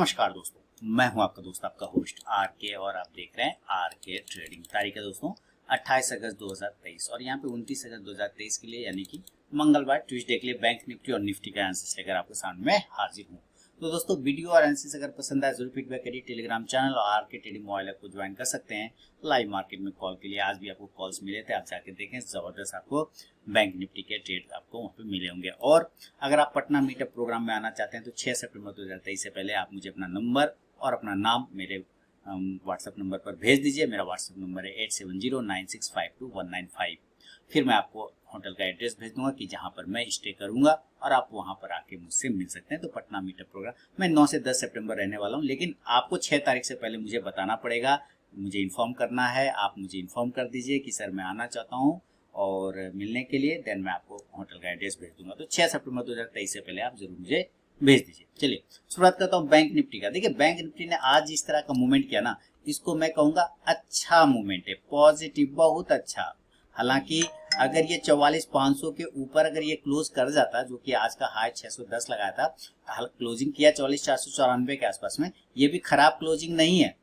नमस्कार दोस्तों, मैं हूं आपका दोस्त आपका होस्ट आर के और आप देख रहे हैं आर के ट्रेडिंग। तारीख है दोस्तों 28 अगस्त 2023 और यहाँ पे 29 अगस्त 2023 के लिए यानी कि मंगलवार ट्यूसडे के लिए बैंक निफ्टी और निफ्टी का आंसर लेकर आपके सामने में हाजिर हूँ। तो दोस्तों वीडियो और आंसर अगर पसंद आए जरूर फीडबैक करिए। टेलीग्राम चैनल और आर के ट्रेडिंग मोबाइल ऐप को ज्वाइन कर सकते हैं लाइव मार्केट में कॉल के लिए। आज भी आपको कॉल्स मिले थे, आप जाके देखें, जबरदस्त आपको बैंक निफ्टी के ट्रेड आपको वहाँ पे मिले होंगे। और अगर आप पटना मीटअप प्रोग्राम में आना चाहते हैं तो 6 सितंबर 2023 से पहले आप मुझे अपना नंबर और अपना नाम मेरे व्हाट्सएप नंबर पर भेज दीजिए। मेरा व्हाट्सएप नंबर है 8709652195। फिर मैं आपको होटल का एड्रेस भेज दूंगा कि जहां पर मैं स्टे करूंगा और आप वहां पर आके मुझसे मिल सकते हैं। तो पटना मीटअप प्रोग्राम मैं 9 से 10 सितंबर रहने वाला हूं, लेकिन आपको 6 तारीख से पहले मुझे बताना पड़ेगा, मुझे इन्फॉर्म करना है। आप मुझे इन्फॉर्म कर दीजिए कि सर मैं आना चाहता हूँ और मिलने के लिए, देन मैं आपको होटल का एड्रेस भेज दूंगा। तो 6 सितंबर 2023 से पहले आप जरूर मुझे भेज दीजिए। चलिए शुरुआत करता हूँ बैंक निफ्टी का। देखिए बैंक निफ्टी ने आज इस तरह का मूवमेंट किया ना, इसको मैं कहूंगा अच्छा मूवमेंट है, पॉजिटिव, बहुत अच्छा। हालांकि अगर ये 44,500 के ऊपर अगर ये क्लोज कर जाता, जो कि आज का हाई 610 लगाया था, क्लोजिंग किया 44,494 के आसपास में, ये भी खराब क्लोजिंग नहीं है,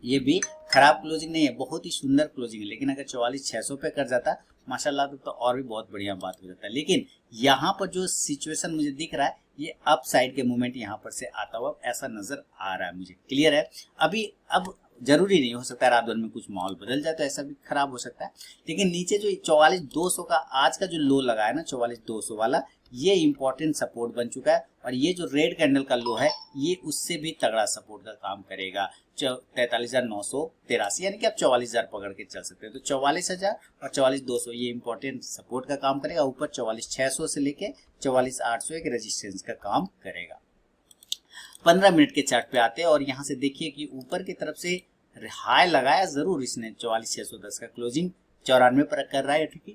ये भी खराब क्लोजिंग नहीं है, बहुत ही सुंदर क्लोजिंग है। लेकिन अगर 44,600 पे कर जाता माशाल्लाह तो और भी बहुत बढ़िया बात हो जाता है। लेकिन यहाँ पर जो सिचुएशन मुझे दिख रहा है, ये अप साइड के मूवमेंट यहाँ पर से आता हुआ ऐसा नजर आ रहा है मुझे। क्लियर है? अभी अब जरूरी नहीं, हो सकता है रात भर में कुछ माहौल बदल जाए तो ऐसा भी खराब हो सकता है। लेकिन नीचे जो 44,200 का आज का जो लो लगा है ना, 44,200 वाला, ये इंपॉर्टेंट सपोर्ट बन चुका है। और ये जो रेड कैंडल का लो है, ये उससे भी तगड़ा सपोर्ट का काम करेगा। 43,983 यानी कि आप 44,000 पकड़ के चल सकते हैं। तो 44,000 और 44,200 ये इंपॉर्टेंट सपोर्ट का काम करेगा। ऊपर 44,600 से लेके 44,800 एक रेजिस्टेंस का काम करेगा। 15 मिनट के चार्ट पे आते हैं और यहाँ से देखिए कि ऊपर की तरफ से हाई लगाया जरूर इसने, 44,610 का क्लोजिंग 94 पर कर रहा है, ठीक है,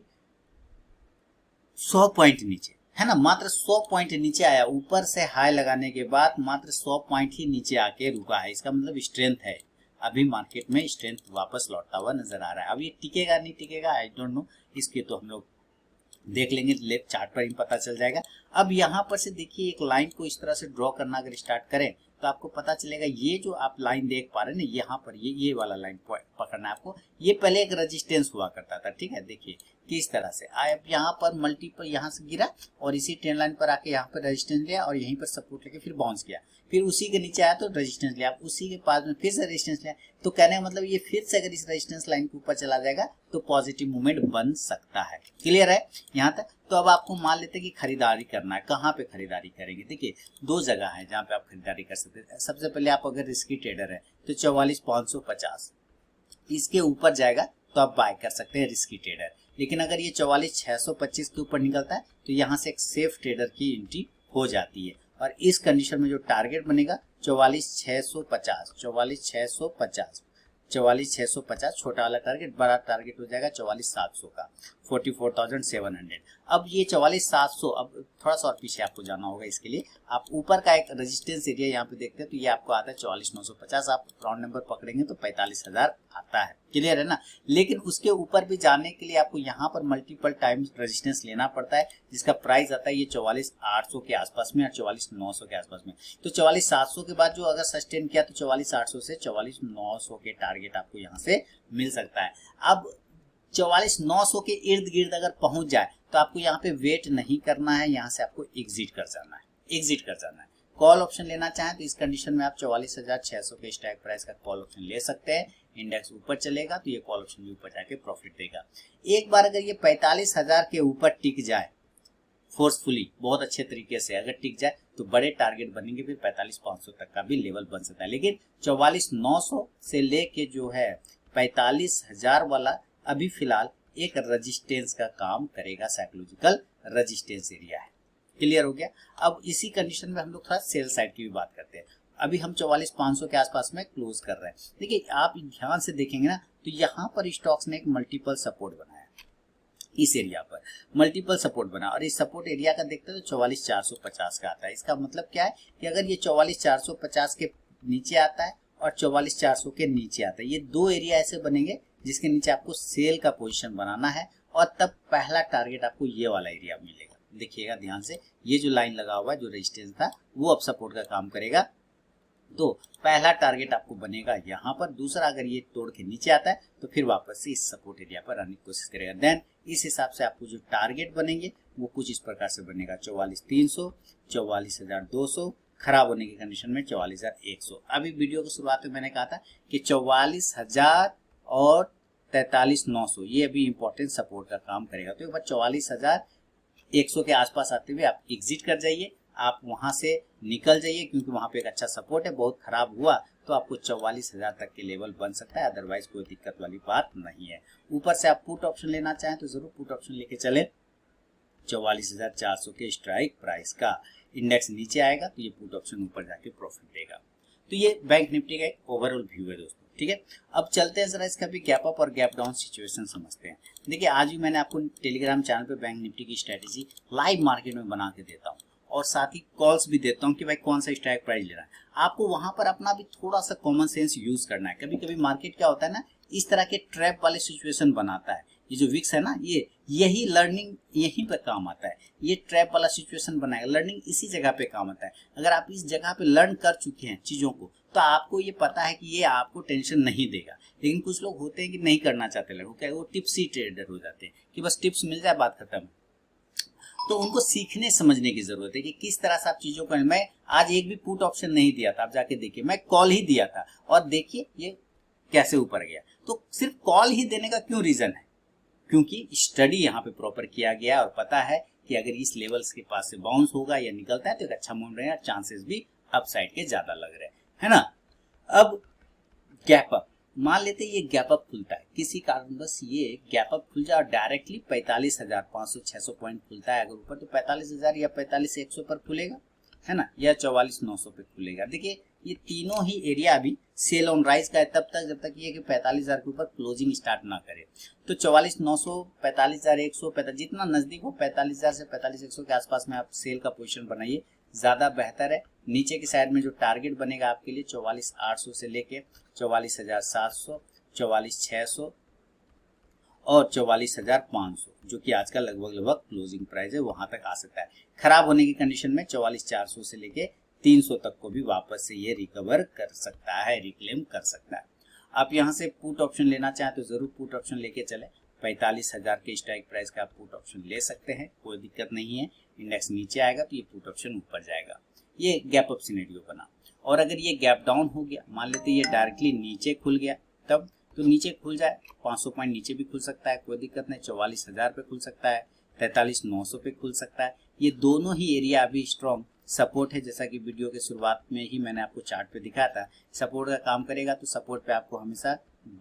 100 पॉइंट नीचे है ना, मात्र 100 पॉइंट नीचे आया। ऊपर से हाई लगाने के बाद मात्र 100 पॉइंट ही नीचे आके रुका है। इसका मतलब स्ट्रेंथ है, अभी मार्केट में स्ट्रेंथ वापस लौटता हुआ नजर आ रहा है। अब ये टिकेगा नहीं टिकेगा आई डोंट नो, इसके तो हम लोग देख लेंगे, लेफ्ट चार्ट पर ही पता चल जाएगा। अब यहाँ पर से देखिए एक लाइन को इस तरह से ड्रॉ करना अगर स्टार्ट करें तो आपको पता चलेगा, ये जो आप लाइन देख पा रहे हैं ना, यहाँ पर ये वाला लाइन पकड़ना है आपको। ये पहले एक रेजिस्टेंस हुआ करता था, ठीक है, देखिए किस तरह से आया, यहाँ पर मल्टीपल यहाँ से गिरा और इसी ट्रेंड लाइन पर आके यहाँ पर रेजिस्टेंस लिया और यहीं पर सपोर्ट लेके फिर बाउंस किया, फिर उसी के नीचे आया तो रेजिस्टेंस लिया, उसी के पास में फिर से रेजिस्टेंस लिया। तो कहने का मतलब ये फिर से अगर इस रेजिस्टेंस लाइन के ऊपर चला जाएगा तो पॉजिटिव मूवमेंट बन सकता है। क्लियर है यहाँ तक? तो अब आपको मान लेते हैं कि खरीदारी करना है। कहाँ पे खरीदारी करेंगे? देखिए दो जगह है जहाँ पे आप खरीदारी कर सकते हैं। सबसे पहले आप अगर रिस्की ट्रेडर है तो 44,550 इसके ऊपर जाएगा तो आप बाय कर सकते हैं रिस्की ट्रेडर। लेकिन अगर ये 44,625 के ऊपर निकलता है तो यहाँ से एक सेफ ट्रेडर की एंट्री हो जाती है। और इस कंडीशन में जो टारगेट बनेगा 44,650, 44,650, 44,650 छोटा वाला टारगेट, बड़ा टारगेट हो जाएगा 44,700 का, 44,700। अब ये 44,700, अब थोड़ा सा और पीछे आपको जाना होगा। इसके लिए आप ऊपर का एक रेजिस्टेंस एरिया यहाँ पे देखते हैं तो ये आपको आता है 44,950, आप राउंड नंबर पकड़ेंगे तो 45,000 आता है। क्लियर है ना? लेकिन उसके ऊपर भी जाने के लिए आपको यहाँ पर मल्टीपल टाइम्स रेजिस्टेंस लेना पड़ता है, जिसका प्राइस आता है ये 44,800 के आसपास में और 44,900 के आसपास में। तो 44,700 के बाद जो अगर सस्टेन किया तो 44,800 से 44,900 के टारगेट आपको यहाँ से मिल सकता है। अब 44,900 के इर्द गिर्द अगर पहुंच जाए तो आपको यहाँ पे वेट नहीं करना है, यहाँ से आपको एग्जिट कर जाना है, एग्जिट कर जाना है। कॉल ऑप्शन लेना चाहें तो इस कंडीशन में आप 44,600 के स्ट्राइक प्राइस का कॉल ऑप्शन ले सकते हैं। इंडेक्स ऊपर चलेगा तो ये कॉल ऑप्शन भी ऊपर जाके प्रॉफिट देगा। एक बार अगर ये 45,000 के ऊपर टिक जाए फोर्सफुली, बहुत अच्छे तरीके से अगर टिक जाए तो बड़े टारगेट बनेंगे, फिर 45,500 तक का भी लेवल बन सकता है। लेकिन 44,900 से लेके जो है 45,000 वाला अभी फिलहाल एक रेजिस्टेंस का काम करेगा, साइकोलॉजिकल रेजिस्टेंस एरिया है। क्लियर हो गया? अब इसी कंडीशन में हम लोग थोड़ा सेल साइड की भी बात करते हैं। अभी हम 44,500 के आसपास में क्लोज कर रहे हैं। देखिए आप ध्यान से देखेंगे ना तो यहाँ पर स्टॉक्स ने एक मल्टीपल सपोर्ट बनाया, इस एरिया पर मल्टीपल सपोर्ट बना और इस सपोर्ट एरिया का देखते हैं तो 44,450 का आता है। इसका मतलब क्या है कि अगर ये 44,450 के नीचे आता है और 44,400 के नीचे आता है, ये दो एरिया ऐसे बनेंगे जिसके नीचे आपको सेल का पोजीशन बनाना है और तब पहला टारगेट आपको ये वाला एरिया मिलेगा। देखिएगा ध्यान से, ये जो लाइन लगा हुआ है जो रेजिस्टेंस था वो अब सपोर्ट का काम करेगा तो पहला टारगेट आपको बनेगा यहाँ पर, दूसरा अगर ये तोड़ के नीचे आता है तो फिर वापस से इस सपोर्ट एरिया पर आने की कोशिश करेगा। देन इस हिसाब से आपको जो टारगेट बनेंगे वो कुछ इस प्रकार से बनेगा, 44,300, 44,200, खराब होने की कंडीशन में 44,100। अभी वीडियो की शुरुआत में मैंने कहा था कि 44,000 और 43,900 ये अभी इंपॉर्टेंट सपोर्ट का काम करेगा। तो एक बार 44,100 के आसपास आते हुए आप एग्जिट कर जाइए, आप वहां से निकल जाइए, क्योंकि वहां पे एक अच्छा सपोर्ट है। बहुत खराब हुआ तो आपको 44,000 तक के लेवल बन सकता है, अदरवाइज कोई दिक्कत वाली बात नहीं है। ऊपर से आप पुट ऑप्शन लेना चाहें तो जरूर पुट ऑप्शन लेके चले। 44,400 के स्ट्राइक प्राइस का इंडेक्स नीचे आएगा तो ये पुट ऑप्शन ऊपर जाके प्रॉफिट देगा। तो ये बैंक निफ्टी का एक ओवरऑल व्यू है दोस्तों, ठीक है। अब चलते हैं जरा इसका भी गैप अप और गैप डाउन सिचुएशन समझते हैं। देखिए आज भी मैंने आपको टेलीग्राम चैनल पे बैंक निफ्टी की स्ट्रेटेजी लाइव मार्केट में बना के देता हूँ और साथ ही कॉल्स भी देता हूँ कि भाई कौन सा स्ट्राइक प्राइस लेना है। आपको वहां पर अपना भी थोड़ा सा कॉमन सेंस यूज करना है। कभी कभी मार्केट क्या होता है ना, इस तरह के ट्रैप वाले सिचुएशन बनाता है। ये जो विक्स है ना, यही लर्निंग यहीं पर काम आता है। ये ट्रैप वाला सिचुएशन बनाएगा, लर्निंग इसी जगह पे काम आता है। अगर आप इस जगह पे लर्न कर चुके हैं चीजों को तो आपको ये पता है कि ये आपको टेंशन नहीं देगा। लेकिन कुछ लोग होते हैं कि नहीं करना चाहते लोग, क्या वो टिप्सी ट्रेडर हो जाते हैं कि बस टिप्स मिल जाए बात खत्म। तो उनको सीखने समझने की जरूरत है कि किस तरह से आप चीजों को। मैं आज एक भी पुट ऑप्शन नहीं दिया था, आप जाके देखिए, मैं कॉल ही दिया था और देखिए ये कैसे ऊपर गया। तो सिर्फ कॉल ही देने का क्यों रीजन है, क्योंकि स्टडी यहाँ पे प्रॉपर किया गया और पता है कि अगर इस लेवल्स के पास से बाउंस होगा या निकलता है तो एक अच्छा मूव रहेगा, चांसेस भी अपसाइड के ज्यादा लग रहे हैं, है ना। अब गैप अप, मान लेते ये गैप अप खुलता है, किसी कारण बस ये गैप अप खुल जाए और डायरेक्टली 45,500-600 पॉइंट खुलता है अगर ऊपर, तो 45,000 या 45,100 पर खुलेगा, है ना, या 44,900 पे खुलेगा। देखिए ये तीनों ही एरिया अभी सेल ऑन राइज का है तब तक जब तक ये कि 45,000 के ऊपर क्लोजिंग स्टार्ट ना करे। तो 44,900, 45,100, जितना नजदीक हो 45,000 से 45,100 के आसपास में आप सेल का पोजीशन बनाइए, ज्यादा बेहतर है। नीचे की साइड में जो टारगेट बनेगा आपके लिए 44,800 से लेके 44,700, 44,600 और 44,500, जो कि आज का लगभग क्लोजिंग प्राइस है, वहां तक आ सकता है। खराब होने की कंडीशन में 44,400 से लेके 300 तक को भी वापस से ये रिकवर कर सकता है, रिक्लेम कर सकता है। आप यहाँ से पुट ऑप्शन लेना चाहें तो जरूर पुट ऑप्शन लेके चले। 45,000 के स्ट्राइक प्राइस का आप पुट ऑप्शन ले सकते हैं, कोई दिक्कत नहीं है। इंडेक्स नीचे आएगा तो ये पुट ऑप्शन ऊपर जाएगा। ये गैप अप सिनेरियो बना। और अगर ये गैप डाउन हो गया, मान लेते ये डायरेक्टली नीचे खुल गया, तब तो नीचे खुल जाए 500 पॉइंट नीचे भी खुल सकता है, कोई दिक्कत नहीं। 44,000 पे खुल सकता है, 43,900 पे खुल सकता है। ये दोनों ही एरिया अभी स्ट्रॉन्ग सपोर्ट है, जैसा कि वीडियो के शुरुआत में ही मैंने आपको चार्ट पे दिखाया था। सपोर्ट का काम करेगा तो सपोर्ट पे आपको हमेशा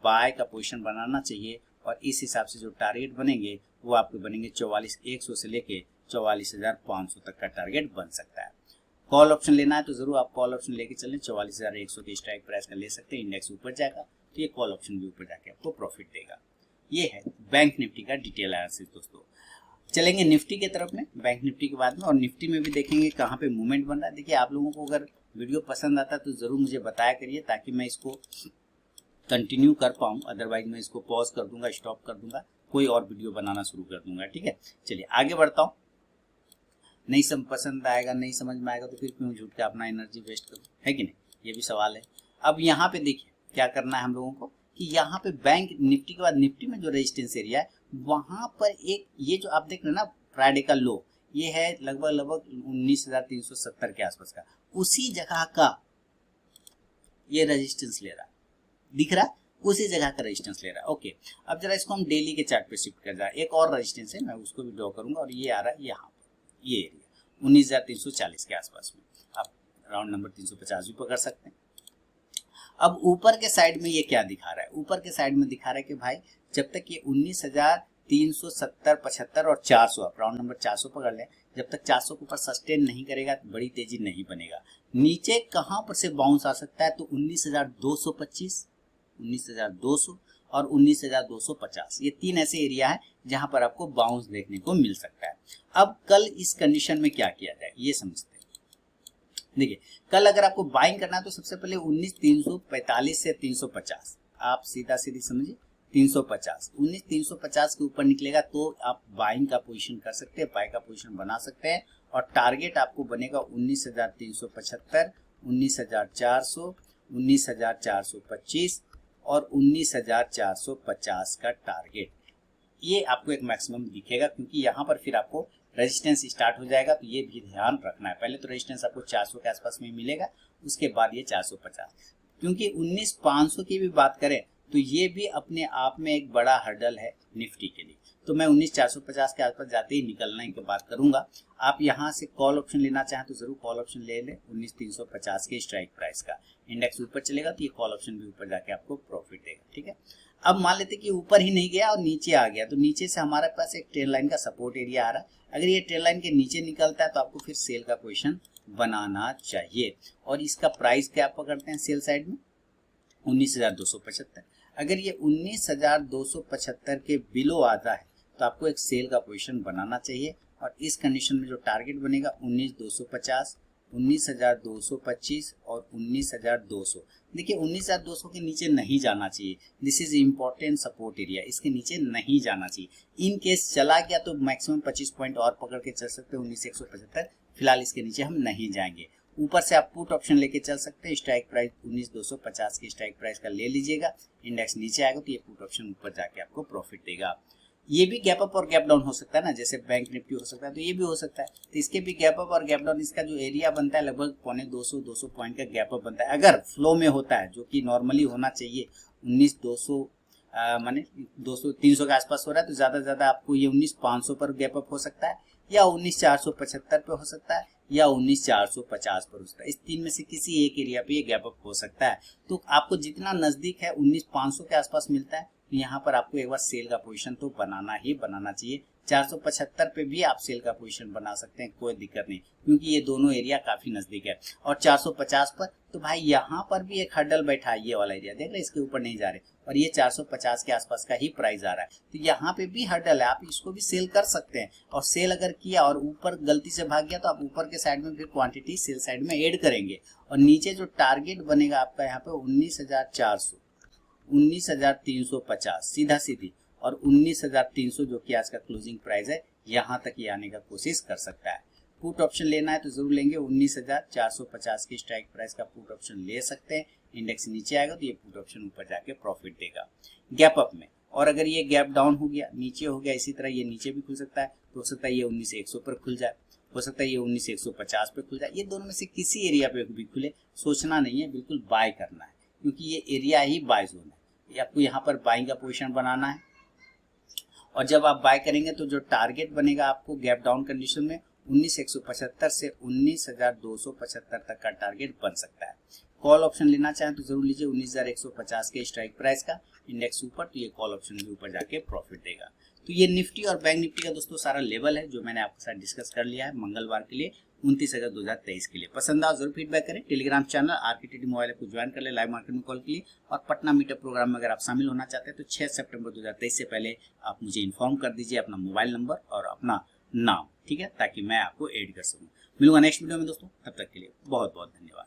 बाय का पोजीशन बनाना चाहिए और इस हिसाब से जो टारगेट बनेंगे वो आपके बनेंगे 44,100 से लेके 44,500 तक का टारगेट बन सकता है। कॉल ऑप्शन लेना है तो जरूर आप कॉल ऑप्शन लेके चलें, 44,100 के स्ट्राइक प्राइस का ले सकते हैं। इंडेक्स ऊपर जाएगा तो ये कॉल ऑप्शन भी ऊपर जाके आपको प्रॉफिट देगा। ये है बैंक निफ्टी का डिटेल एनालिसिस दोस्तों। चलेंगे निफ्टी के तरफ में, बैंक निफ्टी के बाद में, और निफ्टी में भी देखेंगे कहाँ पे मूवमेंट बन रहा है। देखिए आप लोगों को अगर वीडियो पसंद आता है तो जरूर मुझे बताया करिए ताकि मैं इसको कंटिन्यू कर पाऊँ, अदरवाइज मैं इसको पॉज कर दूंगा, स्टॉप कर दूंगा, कोई और वीडियो बनाना शुरू कर दूंगा, ठीक है। चलिए आगे बढ़ता हूँ। नहीं पसंद आएगा, नहीं समझ में आएगा तो फिर क्यों झूठ के अपना एनर्जी वेस्ट करूँ, है कि नहीं, ये भी सवाल है। अब यहाँ पे देखिए क्या करना है हम लोगों को कि यहाँ पे बैंक निफ्टी के बाद निफ्टी में जो रेजिस्टेंस एरिया है वहां पर एक ये जो आप देख रहे हैं ना फ्राइडे का लो, ये है लगभग 19,370 के आसपास का, उसी जगह का ये रेजिस्टेंस ले रहा है, दिख रहा है, उसी जगह का रेजिस्टेंस ले रहा है। ओके, अब जरा इसको हम डेली के चार्ट पे शिफ्ट कर जाए। एक और रेजिस्टेंस है, मैं उसको भी ड्रॉ करूंगा और ये आ रहा है यहाँ पर, ये एरिया 19,340 के आसपास में, आप राउंड नंबर 350 भी पकड़ सकते हैं। अब ऊपर के साइड में ये क्या दिखा रहा है, ऊपर के साइड में दिखा रहा है कि भाई जब तक ये 19,370, 75 और 400, आप राउंड नंबर 400 पकड़ लें, जब तक 400 के ऊपर सस्टेन नहीं करेगा तो बड़ी तेजी नहीं बनेगा। नीचे कहां पर से बाउंस आ सकता है तो 19,225, 19,200 और 19,250, ये तीन ऐसे एरिया है जहां पर आपको बाउंस देखने को मिल सकता है। अब कल इस कंडीशन में क्या किया जाए ये समझते हैं। देखिए कल अगर आपको बाइंग करना है तो सबसे पहले 19,345 से 350, आप सीधा सीधी समझिए 350, 19,350 के ऊपर निकलेगा तो आप बाइंग का पोजीशन कर सकते हैं, बाय का पोजीशन बना सकते हैं। और टारगेट आपको बनेगा 19,375 19,400, 19,425 और 19,450 का टारगेट। ये आपको एक मैक्सिमम दिखेगा, क्योंकि यहाँ पर फिर आपको रेजिस्टेंस स्टार्ट हो जाएगा, तो ये भी ध्यान रखना है। पहले तो रेजिस्टेंस आपको 400 के आसपास में मिलेगा, उसके बाद ये 450। क्योंकि 19,500 की भी बात करें तो ये भी अपने आप में एक बड़ा हर्डल है निफ्टी के लिए। तो मैं 19,450 के आसपास जाते ही निकलने की बात करूंगा। आप यहाँ से कॉल ऑप्शन लेना चाहें तो जरूर कॉल ऑप्शन ले लें 19,350 के स्ट्राइक प्राइस का। इंडेक्स ऊपर चलेगा तो ये कॉल ऑप्शन भी ऊपर जाके आपको प्रॉफिट देगा, ठीक है। अब मान लेते कि ऊपर ही नहीं गया और नीचे आ गया, तो नीचे से हमारे पास एक ट्रेंड लाइन का सपोर्ट एरिया आ रहा है। अगर ये ट्रेंड लाइन के नीचे निकलता है तो आपको फिर सेल का पोजीशन बनाना चाहिए। और इसका प्राइस क्या पकड़ते हैं सेल साइड में, 19,275। अगर ये 19,275 के बिलो आता है तो आपको एक सेल का पोजीशन बनाना चाहिए। और इस कंडीशन में जो टारगेट बनेगा 19,250, 19,225 और 19,200। देखिए 19,200 के नीचे नहीं जाना चाहिए, this is important support area, इसके नीचे नहीं जाना चाहिए। इन केस चला गया तो मैक्सिमम 25 पॉइंट और पकड़ के चल सकते हैं 19,175। फिलहाल इसके नीचे हम नहीं जाएंगे। ऊपर से आप पुट ऑप्शन लेके चल सकते हैं। स्ट्राइक प्राइस 19,250 की स्ट्राइक प्राइस का ले लीजिएगा। इंडेक्स नीचे आएगा तो ये पुट ऑप्शन ऊपर जाके आपको प्रॉफिट देगा। ये भी गैप अप और गैप डाउन हो सकता है ना, जैसे बैंक निफ्टी हो सकता है, तो ये भी हो सकता है। तो इसके भी गैप अप और गैप डाउन, इसका जो एरिया बनता है लगभग 250-200 पॉइंट का गैप अप बनता है। अगर फ्लो में होता है, जो कि नॉर्मली होना चाहिए 19,200 माने 200-300 के आसपास हो रहा है, तो ज्यादा से ज्यादा आपको ये 19,500 पर गैप अप हो सकता है, या 19,475 पे हो सकता है, या 19,450 पर हो सकता है। इस तीन में से किसी एक एरिया पे ये गैप अप हो सकता है। तो आपको जितना नजदीक है 19,500 के आसपास मिलता है, तो यहाँ पर आपको एक बार सेल का पोजीशन तो बनाना ही बनाना चाहिए। 475 पे भी आप सेल का पोजीशन बना सकते हैं, कोई दिक्कत नहीं, क्योंकि ये दोनों एरिया काफी नजदीक है। और 450 पर तो भाई यहाँ पर भी एक हर्डल बैठा है, ये वाला एरिया देख रहे, इसके ऊपर नहीं जा रहे, और ये 450 के आसपास का ही प्राइस आ रहा है, तो यहाँ पे भी हर्डल है, आप इसको भी सेल कर सकते हैं। और सेल अगर किया और ऊपर गलती से भाग गया तो आप ऊपर के साइड में फिर क्वांटिटी सेल साइड में ऐड करेंगे। और नीचे जो टारगेट बनेगा आपका यहाँ पे 19,400, 19,350 सीधा सीधी, और 19,300 जो कि आज का क्लोजिंग प्राइस है, यहाँ तक ये आने का कोशिश कर सकता है। पुट ऑप्शन लेना है तो जरूर लेंगे, 19,450 की स्ट्राइक प्राइस का पुट ऑप्शन ले सकते हैं। इंडेक्स नीचे आएगा तो ये पुट ऑप्शन ऊपर जाके प्रॉफिट देगा गैप अप में। और अगर ये गैप डाउन हो गया, नीचे हो गया, इसी तरह ये नीचे भी खुल सकता है, तो हो सकता है ये 19,100 पर खुल जाए, हो सकता है ये 19,150 पे खुल जाए। ये दोनों में से किसी एरिया पे भी खुले, सोचना नहीं है, बिल्कुल बाय करना है, क्योंकि ये एरिया ही बाय जोन है। आपको यहाँ पर बाइंग का पोजीशन बनाना है। और जब आप बाय करेंगे तो जो टारगेट बनेगा आपको गैप डाउन कंडीशन में 19,175 से 19,275 तक का टारगेट बन सकता है। कॉल ऑप्शन लेना चाहें तो जरूर लीजिए 19,150 के स्ट्राइक प्राइस का। इंडेक्स ऊपर तो ये कॉल ऑप्शन भी ऊपर जाके प्रॉफिट देगा। तो ये निफ्टी और बैंक निफ्टी का दोस्तों सारा लेवल है जो मैंने आपके साथ डिस्कस कर लिया है मंगलवार के लिए 29 अगस्त 2023 के लिए। पसंद आओ जरूर फीडबैक करें। टेलीग्राम चैनल आरकेटीडी मोबाइल ऐप को ज्वाइन कर ले लाइव मार्केट में कॉल के लिए। और पटना मीटअप प्रोग्राम में अगर आप शामिल होना चाहते हैं तो 6 सितंबर 2023 से पहले आप मुझे इन्फॉर्म कर दीजिए अपना मोबाइल नंबर और अपना नाम, ठीक है, ताकि मैं आपको ऐड कर सकूं। मिलूंगा नेक्स्ट वीडियो में दोस्तों, तब तक के लिए बहुत बहुत धन्यवाद।